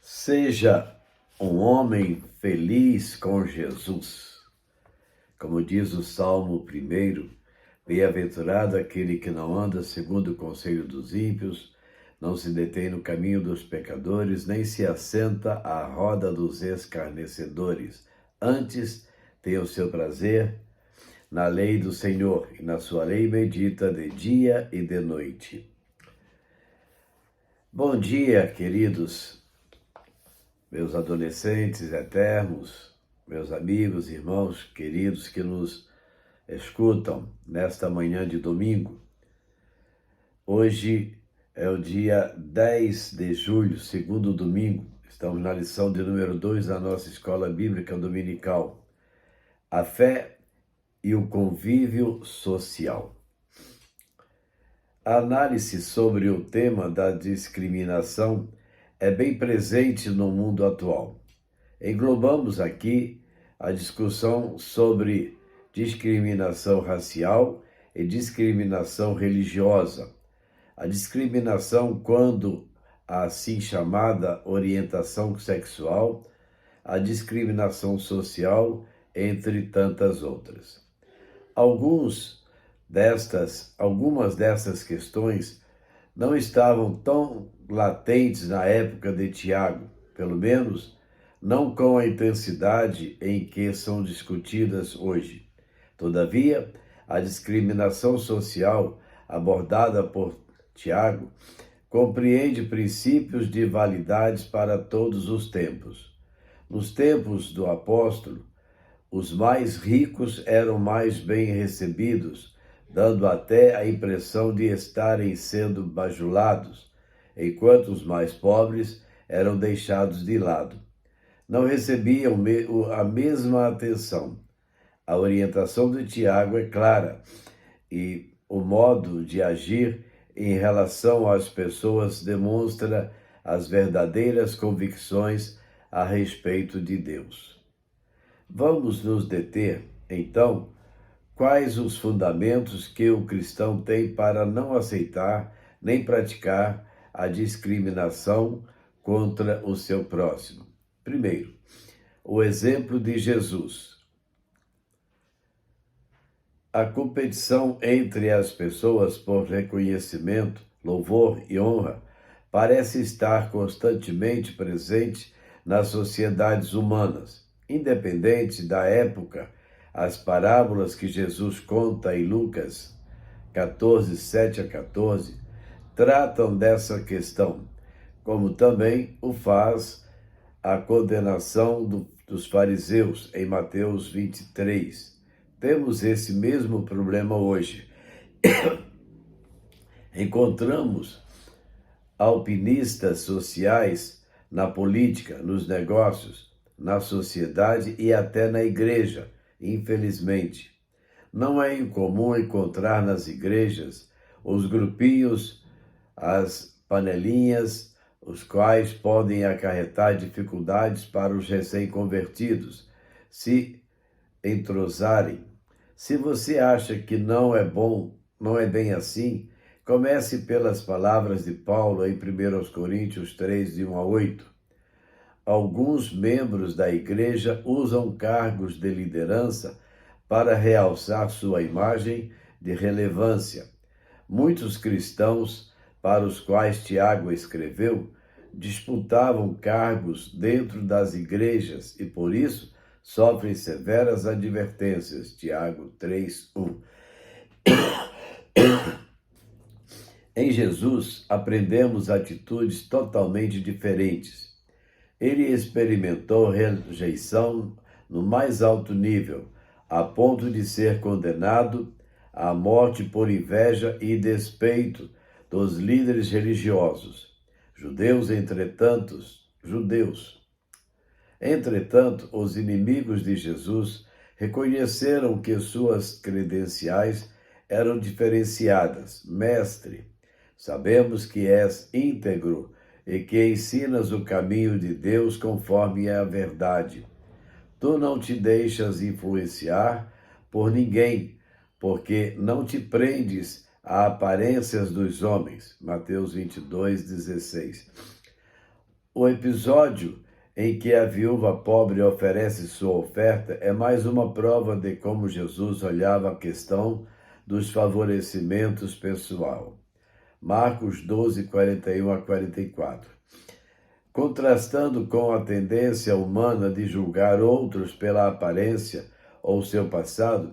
Seja um homem feliz com Jesus. Como diz o Salmo 1, bem-aventurado aquele que não anda segundo o conselho dos ímpios, não se detém no caminho dos pecadores, nem se assenta à roda dos escarnecedores. Antes, tem o seu prazer na lei do Senhor, e na sua lei medita de dia e de noite. Bom dia, queridos, meus adolescentes eternos, meus amigos, irmãos queridos que nos escutam nesta manhã de domingo. Hoje é o dia 10 de julho, segundo domingo. Estamos na lição de número 2 da nossa escola bíblica dominical. A fé e o convívio social. A análise sobre o tema da discriminação é bem presente no mundo atual. Englobamos aqui a discussão sobre discriminação racial e discriminação religiosa. A discriminação quando a assim chamada orientação sexual, a discriminação social, entre tantas outras. Algumas dessas questões não estavam tão latentes na época de Tiago, pelo menos não com a intensidade em que são discutidas hoje. Todavia, a discriminação social abordada por Tiago compreende princípios de validade para todos os tempos. Nos tempos do apóstolo, os mais ricos eram mais bem recebidos, dando até a impressão de estarem sendo bajulados, enquanto os mais pobres eram deixados de lado. Não recebiam a mesma atenção. A orientação de Tiago é clara e o modo de agir em relação às pessoas demonstra as verdadeiras convicções a respeito de Deus. Vamos nos deter, então, quais os fundamentos que o cristão tem para não aceitar nem praticar a discriminação contra o seu próximo. Primeiro, o exemplo de Jesus. A competição entre as pessoas por reconhecimento, louvor e honra parece estar constantemente presente nas sociedades humanas. Independente da época, as parábolas que Jesus conta em Lucas 14, 7 a 14, tratam dessa questão, como também o faz a condenação dos fariseus em Mateus 23. Temos esse mesmo problema hoje. Encontramos alpinistas sociais na política, nos negócios, na sociedade e até na igreja, infelizmente. Não é incomum encontrar nas igrejas os grupinhos, as panelinhas, os quais podem acarretar dificuldades para os recém-convertidos se entrosarem. Se você acha que não é bom, não é bem assim, comece pelas palavras de Paulo em 1 Coríntios 3, de 1 a 8. Alguns membros da igreja usam cargos de liderança para realçar sua imagem de relevância. Muitos cristãos, para os quais Tiago escreveu, disputavam cargos dentro das igrejas e, por isso, sofrem severas advertências. Tiago 3:1. Em Jesus, aprendemos atitudes totalmente diferentes. Ele experimentou rejeição no mais alto nível, a ponto de ser condenado à morte por inveja e despeito dos líderes religiosos. Entretanto, os inimigos de Jesus reconheceram que suas credenciais eram diferenciadas. Mestre, sabemos que és íntegro e que ensinas o caminho de Deus conforme é a verdade. Tu não te deixas influenciar por ninguém, porque não te prendes a aparências dos homens. Mateus 22:16. O episódio em que a viúva pobre oferece sua oferta é mais uma prova de como Jesus olhava a questão dos favorecimentos pessoal. Marcos 12, 41 a 44. Contrastando com a tendência humana de julgar outros pela aparência ou seu passado,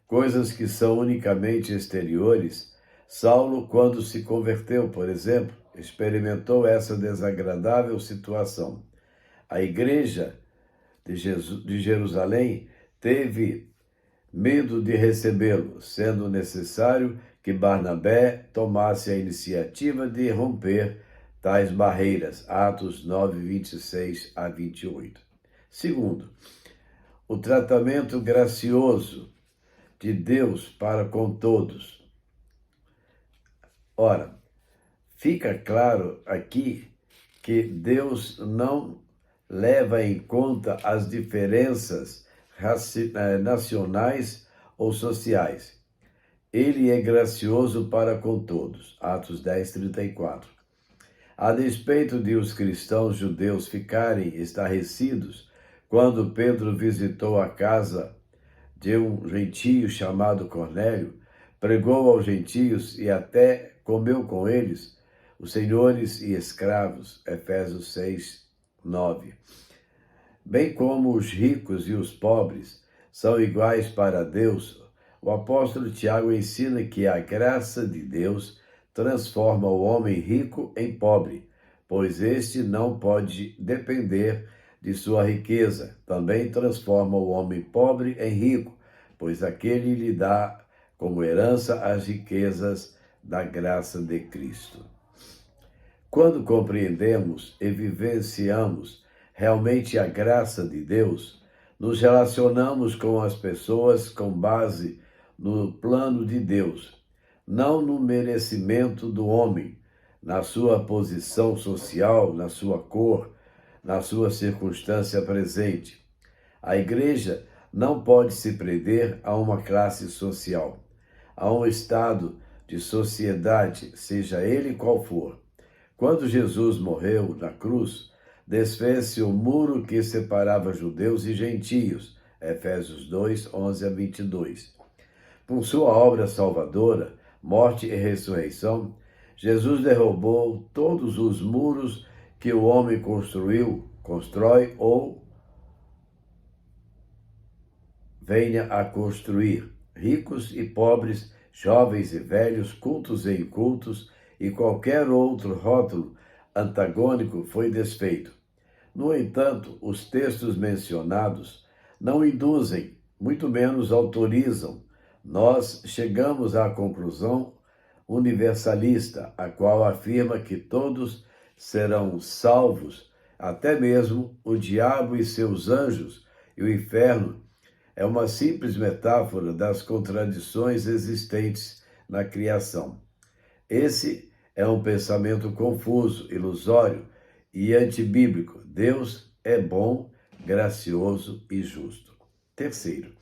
coisas que são unicamente exteriores, Saulo, quando se converteu, por exemplo, experimentou essa desagradável situação. A igreja de Jerusalém teve medo de recebê-lo, sendo necessário que Barnabé tomasse a iniciativa de romper tais barreiras. Atos 9, 26 a 28. Segundo, o tratamento gracioso de Deus para com todos. Ora, fica claro aqui que Deus não leva em conta as diferenças nacionais ou sociais. Ele é gracioso para com todos. Atos 10, 34. A despeito de os cristãos judeus ficarem estarrecidos quando Pedro visitou a casa de um gentio chamado Cornélio, pregou aos gentios e até comeu com eles, os senhores e escravos, Efésios 6, 9. Bem como os ricos e os pobres são iguais para Deus, o apóstolo Tiago ensina que a graça de Deus transforma o homem rico em pobre, pois este não pode depender de sua riqueza. Também transforma o homem pobre em rico, pois aquele lhe dá como herança as riquezas da graça de Cristo. Quando compreendemos e vivenciamos realmente a graça de Deus, nos relacionamos com as pessoas com base no plano de Deus, não no merecimento do homem, na sua posição social, na sua cor, na sua circunstância presente. A igreja não pode se prender a uma classe social, a um estado de sociedade, seja ele qual for. Quando Jesus morreu na cruz, desfez-se o muro que separava judeus e gentios, Efésios 2, 11 a 22. Com sua obra salvadora, morte e ressurreição, Jesus derrubou todos os muros que o homem constrói ou venha a construir. Ricos e pobres, jovens e velhos, cultos e incultos e qualquer outro rótulo antagônico foi desfeito. No entanto, os textos mencionados não induzem, muito menos autorizam. Nós chegamos à conclusão universalista, a qual afirma que todos serão salvos, até mesmo o diabo e seus anjos, e o inferno é uma simples metáfora das contradições existentes na criação. Esse é um pensamento confuso, ilusório e antibíblico. Deus é bom, gracioso e justo. Terceiro,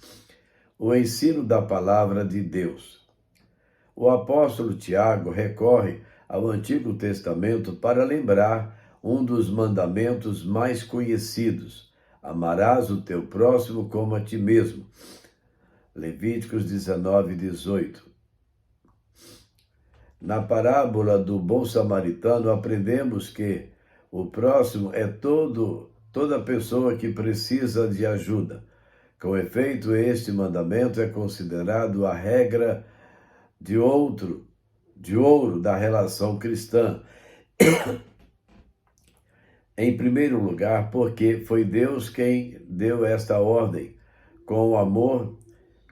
o ensino da palavra de Deus. O apóstolo Tiago recorre ao Antigo Testamento para lembrar um dos mandamentos mais conhecidos: amarás o teu próximo como a ti mesmo. Levíticos 19, 18. Na parábola do bom samaritano, aprendemos que o próximo é toda pessoa que precisa de ajuda. Com efeito, este mandamento é considerado a regra de ouro da relação cristã. Em primeiro lugar, porque foi Deus quem deu esta ordem, com o amor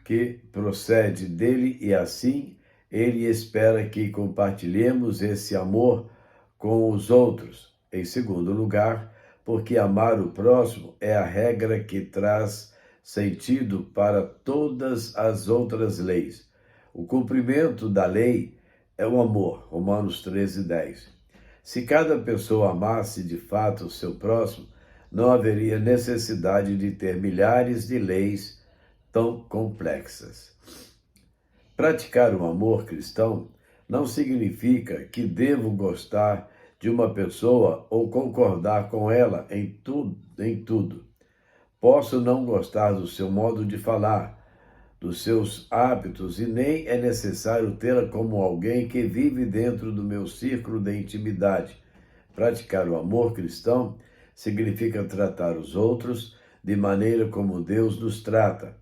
que procede dele, e assim ele espera que compartilhemos esse amor com os outros. Em segundo lugar, porque amar o próximo é a regra que traz sentido para todas as outras leis. O cumprimento da lei é o amor, Romanos 13, 10. Se cada pessoa amasse de fato o seu próximo, não haveria necessidade de ter milhares de leis tão complexas. Praticar o amor cristão não significa que devo gostar de uma pessoa ou concordar com ela em tudo. Posso não gostar do seu modo de falar, dos seus hábitos, e nem é necessário tê-la como alguém que vive dentro do meu círculo de intimidade. Praticar o amor cristão significa tratar os outros de maneira como Deus nos trata.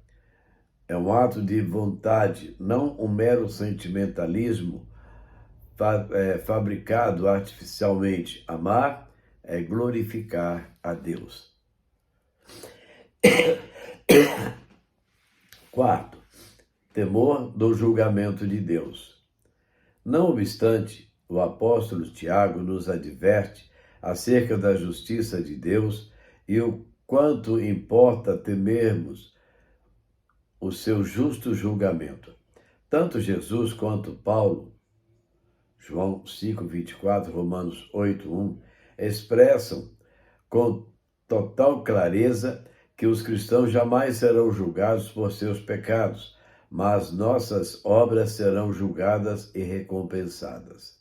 É um ato de vontade, não um mero sentimentalismo fabricado artificialmente. Amar é glorificar a Deus. Quarto, temor do julgamento de Deus. Não obstante, o apóstolo Tiago nos adverte acerca da justiça de Deus e o quanto importa temermos o seu justo julgamento. Tanto Jesus quanto Paulo, João 5:24, Romanos 8:1, expressam com total clareza que os cristãos jamais serão julgados por seus pecados, mas nossas obras serão julgadas e recompensadas.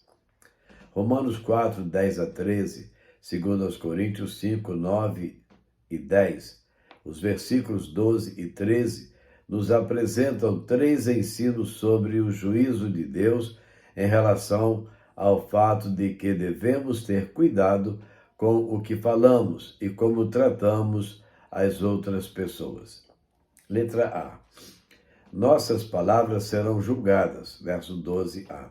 Romanos 4:10-13, 2 Coríntios 5:9 e 10, os versículos 12 e 13 nos apresentam 3 ensinos sobre o juízo de Deus em relação ao fato de que devemos ter cuidado com o que falamos e como tratamos as outras pessoas. Letra A. Nossas palavras serão julgadas, verso 12a.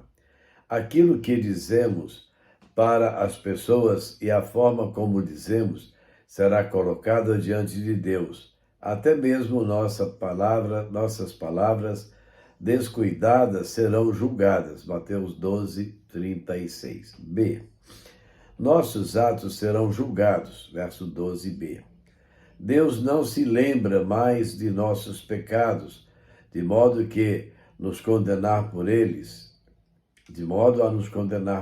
Aquilo que dizemos para as pessoas e a forma como dizemos será colocada diante de Deus. Até mesmo nossas palavras descuidadas serão julgadas. Mateus 12:36. B. Nossos atos serão julgados. Verso 12b. Deus não se lembra mais de nossos pecados, de modo a nos condenar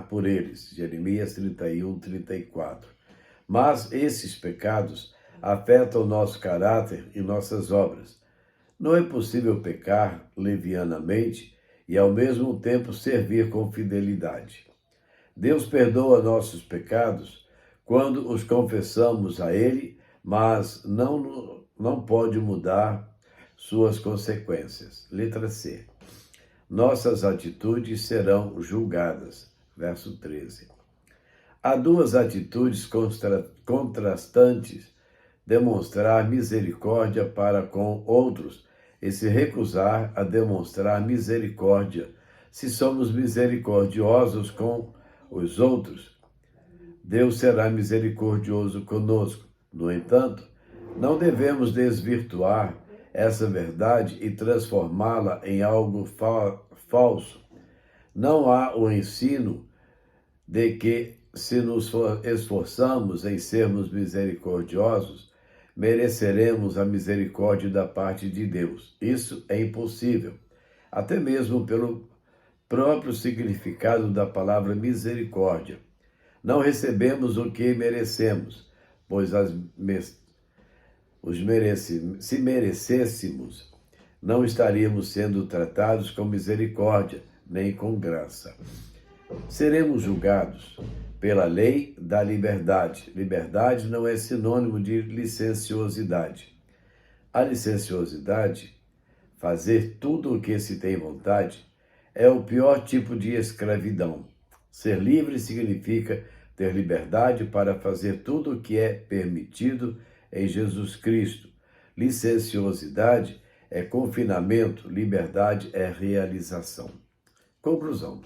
por eles. Jeremias 31:34. Mas esses pecados afetam nosso caráter e nossas obras. Não é possível pecar levianamente e, ao mesmo tempo, servir com fidelidade. Deus perdoa nossos pecados quando os confessamos a Ele, mas não pode mudar suas consequências. Letra C. Nossas atitudes serão julgadas. Verso 13. Há 2 atitudes contrastantes: demonstrar misericórdia para com outros e se recusar a demonstrar misericórdia se somos misericordiosos com os outros. Deus será misericordioso conosco. No entanto, não devemos desvirtuar essa verdade e transformá-la em algo falso. Não há o ensino de que, se nos esforçamos em sermos misericordiosos, mereceremos a misericórdia da parte de Deus. Isso é impossível, até mesmo pelo próprio significado da palavra misericórdia. Não recebemos o que merecemos, pois se merecêssemos, não estaríamos sendo tratados com misericórdia, nem com graça. Seremos julgados pela lei da liberdade. Liberdade não é sinônimo de licenciosidade. A licenciosidade, fazer tudo o que se tem vontade, é o pior tipo de escravidão. Ser livre significa ter liberdade para fazer tudo o que é permitido em Jesus Cristo. Licenciosidade é confinamento, liberdade é realização. Conclusão.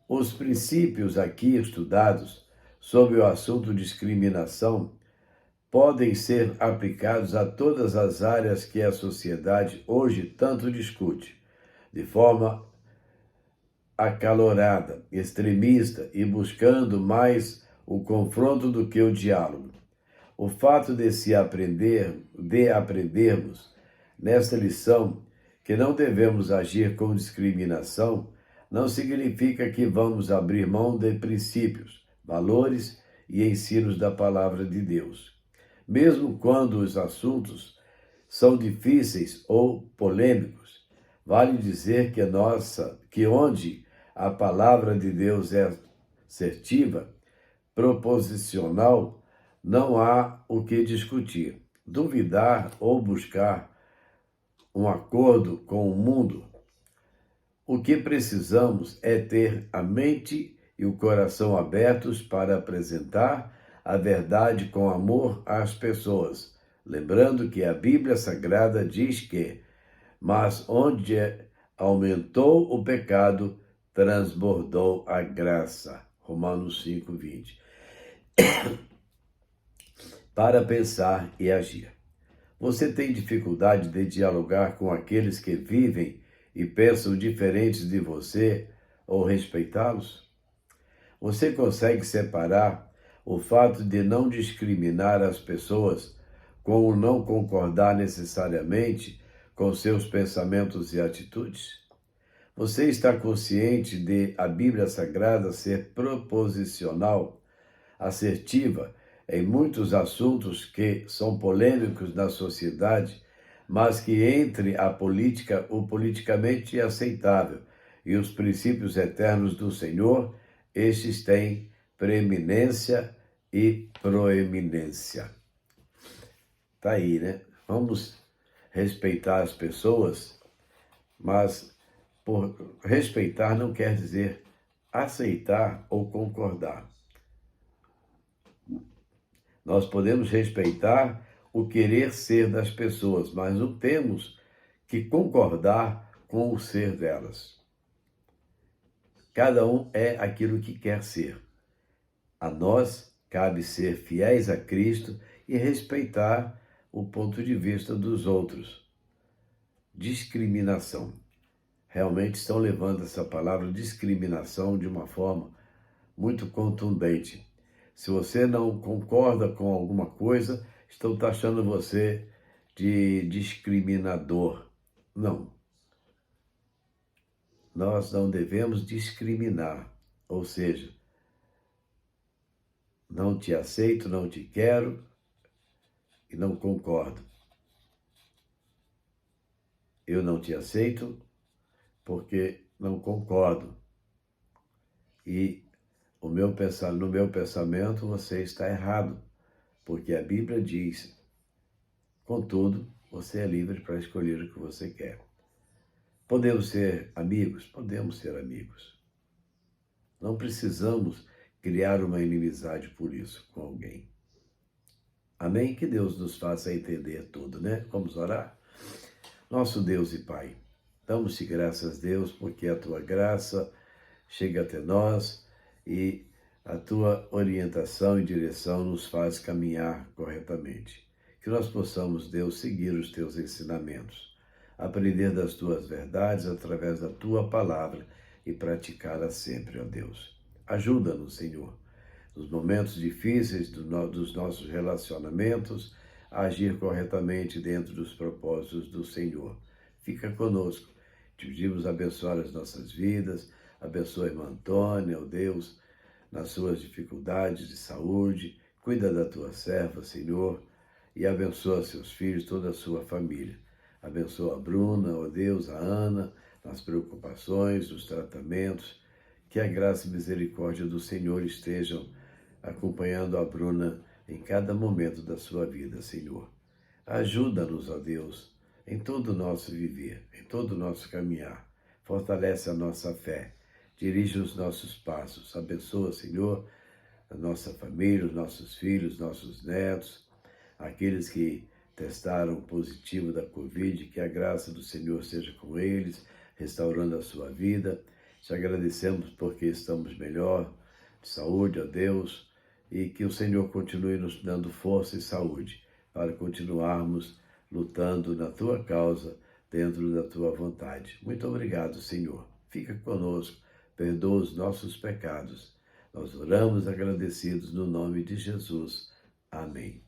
Os princípios aqui estudados sobre o assunto discriminação podem ser aplicados a todas as áreas que a sociedade hoje tanto discute, de forma acalorada, extremista e buscando mais o confronto do que o diálogo. O fato de aprendermos nesta lição que não devemos agir com discriminação não significa que vamos abrir mão de princípios, valores e ensinos da palavra de Deus. Mesmo quando os assuntos são difíceis ou polêmicos, vale dizer que onde a palavra de Deus é assertiva, proposicional, não há o que discutir. Duvidar ou buscar um acordo com o mundo. O que precisamos é ter a mente e o coração abertos para apresentar a verdade com amor às pessoas. Lembrando que a Bíblia Sagrada diz que, mas onde aumentou o pecado, transbordou a graça. Romanos 5:20. Para pensar e agir. Você tem dificuldade de dialogar com aqueles que vivem e pensam diferentes de você ou respeitá-los? Você consegue separar o fato de não discriminar as pessoas com o não concordar necessariamente com seus pensamentos e atitudes? Você está consciente de a Bíblia Sagrada ser proposicional, assertiva em muitos assuntos que são polêmicos na sociedade, mas que entre a política, o politicamente aceitável e os princípios eternos do Senhor, estes têm preeminência e proeminência. Tá aí, né? Vamos respeitar as pessoas, mas por respeitar não quer dizer aceitar ou concordar. Nós podemos respeitar o querer ser das pessoas, mas não temos que concordar com o ser delas. Cada um é aquilo que quer ser. A nós cabe ser fiéis a Cristo e respeitar o ponto de vista dos outros. Discriminação. Realmente estão levando essa palavra discriminação de uma forma muito contundente. Se você não concorda com alguma coisa, estão taxando você de discriminador. Não. Nós não devemos discriminar, ou seja, não te aceito, não te quero e não concordo. Eu não te aceito porque não concordo. E no meu pensamento você está errado, porque a Bíblia diz, contudo, você é livre para escolher o que você quer. Podemos ser amigos? Podemos ser amigos. Não precisamos criar uma inimizade por isso com alguém. Amém? Que Deus nos faça entender tudo, né? Vamos orar? Nosso Deus e Pai, damos-te graças, Deus, porque a tua graça chega até nós e a tua orientação e direção nos faz caminhar corretamente. Que nós possamos, Deus, seguir os teus ensinamentos, aprender das tuas verdades através da tua palavra e praticá-la sempre, ó Deus. Ajuda-nos, Senhor, nos momentos difíceis dos nossos relacionamentos, a agir corretamente dentro dos propósitos do Senhor. Fica conosco. Te pedimos abençoar as nossas vidas, abençoa a irmã Antônia, ó Deus, nas suas dificuldades de saúde, cuida da tua serva, Senhor, e abençoa seus filhos, toda a sua família. Abençoa a Bruna, ó Deus, a Ana, nas preocupações, nos tratamentos, que a graça e misericórdia do Senhor estejam acompanhando a Bruna em cada momento da sua vida, Senhor. Ajuda-nos, ó Deus, em todo o nosso viver, em todo o nosso caminhar. Fortalece a nossa fé, dirige os nossos passos. Abençoa, Senhor, a nossa família, os nossos filhos, nossos netos, aqueles que testaram positivo da Covid, que a graça do Senhor seja com eles, restaurando a sua vida. Te agradecemos porque estamos melhor, de saúde, ó Deus, e que o Senhor continue nos dando força e saúde para continuarmos lutando na tua causa, dentro da tua vontade. Muito obrigado, Senhor. Fica conosco, perdoa os nossos pecados. Nós oramos agradecidos no nome de Jesus. Amém.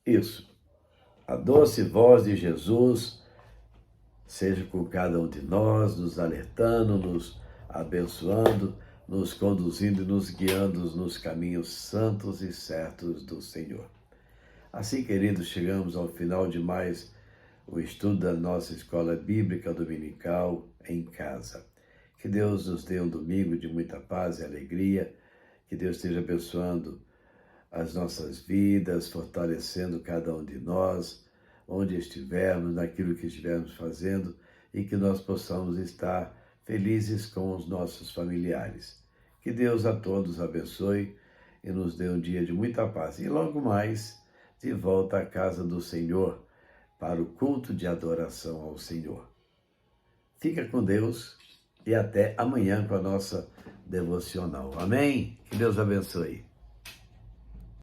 Isso. A doce voz de Jesus seja com cada um de nós, nos alertando, nos abençoando, nos conduzindo e nos guiando nos caminhos santos e certos do Senhor. Assim, queridos, chegamos ao final de mais o estudo da nossa escola bíblica dominical em casa. Que Deus nos dê um domingo de muita paz e alegria, que Deus esteja abençoando as nossas vidas, fortalecendo cada um de nós, onde estivermos, naquilo que estivermos fazendo, e que nós possamos estar felizes com os nossos familiares. Que Deus a todos abençoe e nos dê um dia de muita paz. E logo mais, de volta à casa do Senhor, para o culto de adoração ao Senhor. Fica com Deus e até amanhã com a nossa devocional. Amém? Que Deus abençoe.